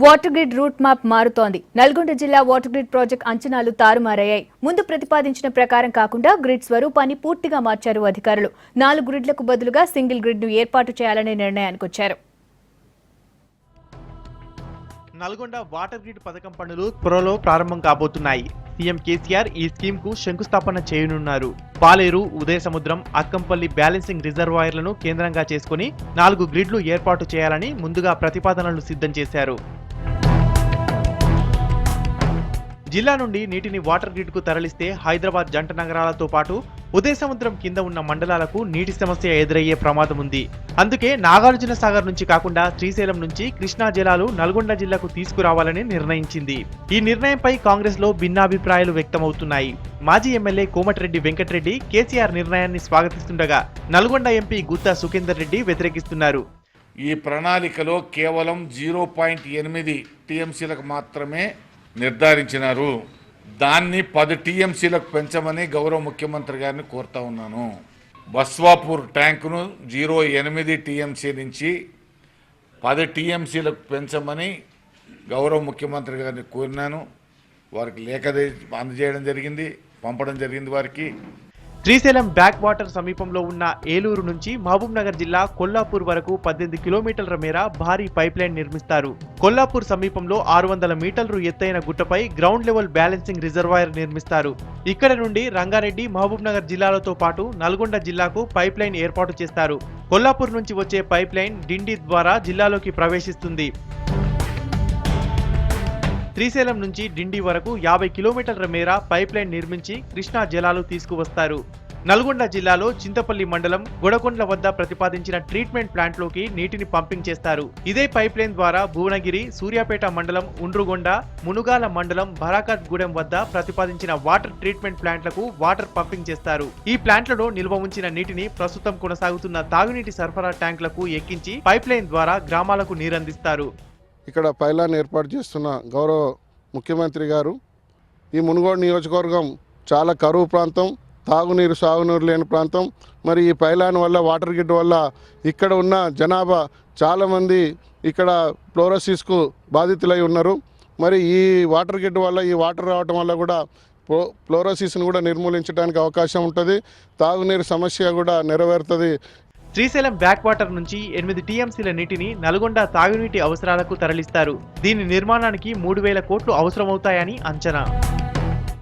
Water grid route map మారుతోంది. నల్గొండ జిల్లా water grid project అంచనాలు తారుమారయ్యాయి. ముందు ప్రతిపాదించిన ప్రకారం కాకుండా గ్రిడ్ స్వరూపాన్ని పూర్తిగా మార్చారు అధికారులు. 4 గ్రిడ్లకు బదులుగా సింగిల్ గ్రిడ్ ను ఏర్పాటు చేయాలనే నిర్ణయానికి వచ్చారు. నల్గొండ వాటర్ గ్రిడ్ పథకం పనులు త్వరలో ప్రారంభం కాబోతున్నాయి. సీఎం కేసీఆర్ ఈ స్కీమ్ కు శంకుస్థాపన చేయనున్నారు. పాలేరు, ఉదయసముద్రం, అక్కంపల్లి బ్యాలెన్సింగ్ రిజర్వాయర్లను కేంద్రంగా చేసుకుని 4 గ్రిడ్లు ఏర్పాటు చేయాలని ముందుగా ప్రతిపాదనలు సిద్ధం చేశారు. జిల్లా నుండి నీటిని వాటర్ గ్రిడ్ కు తరలిస్తే హైదరాబాద్ జంట నగరాలతో పాటు ఉదయసముద్రం కింద ఉన్న మండలాలకు నీటి సమస్య ఎదురయ్యే ప్రమాదం ఉంది. అందుకే నాగార్జున సాగర్ నుంచి కాకుండా శ్రీశైలం నుంచి కృష్ణా జలాలు నల్గొండ జిల్లాకు తీసుకురావాలని నిర్ణయించింది. ఈ నిర్ణయంపై కాంగ్రెస్ లో భిన్నాభిప్రాయాలు వ్యక్తమవుతున్నాయి. మాజీ ఎమ్మెల్యే కోమటిరెడ్డి వెంకటరెడ్డి కేసీఆర్ నిర్ణయాన్ని స్వాగతిస్తుండగా నల్గొండ ఎంపీ గుత్తా సుఖేందర్ రెడ్డి వ్యతిరేకిస్తున్నారు. ఈ ప్రణాళికలో కేవలం 0.8 టీఎంసీలకు మాత్రమే నిర్ధారించినారు. దాన్ని 10 టీఎంసీలకు పెంచమని గౌరవ ముఖ్యమంత్రి గారిని కోరుతా ఉన్నాను. బస్వాపూర్ ట్యాంకును 0.8 టీఎంసీ నుంచి 10 టీఎంసీలకు పెంచమని గౌరవ ముఖ్యమంత్రి గారిని కోరినాను. వారికి లేఖ అందజేయడం జరిగింది, పంపడం జరిగింది వారికి. శ్రీశైలం బ్యాక్ వాటర్ సమీపంలో ఉన్న ఏలూరు నుంచి మహబూబ్ నగర్ జిల్లా కొల్లాపూర్ వరకు 18 కిలోమీటర్ల మేర భారీ పైప్ లైన్ నిర్మిస్తారు. కొల్లాపూర్ సమీపంలో 600 మీటర్లు ఎత్తైన గుట్టపై గ్రౌండ్ లెవెల్ బ్యాలెన్సింగ్ రిజర్వాయర్ నిర్మిస్తారు. ఇక్కడ నుండి రంగారెడ్డి, మహబూబ్ నగర్ జిల్లాలతో పాటు నల్గొండ జిల్లాకు పైప్ లైన్ ఏర్పాటు చేస్తారు. కొల్లాపూర్ నుంచి వచ్చే పైప్ లైన్ డిండి ద్వారా జిల్లాలోకి ప్రవేశిస్తుంది. శ్రీశైలం నుంచి డిండి వరకు 50 కిలోమీటర్ల మేర పైప్ లైన్ నిర్మించి కృష్ణా జలాలు తీసుకువస్తారు. నల్గొండ జిల్లాలో చింతపల్లి మండలం గొడకొండ్ల వద్ద ప్రతిపాదించిన ట్రీట్మెంట్ ప్లాంట్లోకి నీటిని పంపింగ్ చేస్తారు. ఇదే పైప్ లైన్ ద్వారా భువనగిరి, సూర్యాపేట మండలం ఉండ్రుగొండ, మునుగాల మండలం బరాకత్ గూడెం వద్ద ప్రతిపాదించిన వాటర్ ట్రీట్మెంట్ ప్లాంట్లకు వాటర్ పంపింగ్ చేస్తారు. ఈ ప్లాంట్లలో నిల్వ ఉంచిన నీటిని ప్రస్తుతం కొనసాగుతున్న తాగునీటి సరఫరా ట్యాంకులకు ఎక్కించి పైప్ లైన్ ద్వారా గ్రామాలకు నీరందిస్తారు. ఇక్కడ పైలాన్ ఏర్పాటు చేస్తున్న గౌరవ ముఖ్యమంత్రి గారు, ఈ మునుగోడు నియోజకవర్గం చాలా కరువు ప్రాంతం, తాగునీరు సాగునీరు లేని ప్రాంతం. మరి ఈ పైలాన్ వల్ల, వాటర్ గ్రిడ్ వల్ల ఇక్కడ ఉన్న జనాభా చాలామంది ఇక్కడ ఫ్లోరోసిస్కు బాధితులై ఉన్నారు. మరి ఈ వాటర్ గ్రిడ్ వల్ల, ఈ వాటర్ రావటం వల్ల కూడా ఫ్లోరోసిస్ను కూడా నిర్మూలించడానికి అవకాశం ఉంటుంది. తాగునీరు సమస్య కూడా నెరవేరుతుంది. శ్రీశైలం బ్యాక్ వాటర్ నుంచి 8 టీఎంసీల నీటిని నల్గొండ తాగునీటి అవసరాలకు తరలిస్తారు. దీని నిర్మాణానికి 3000 కోట్లు అవసరమవుతాయని అంచనా.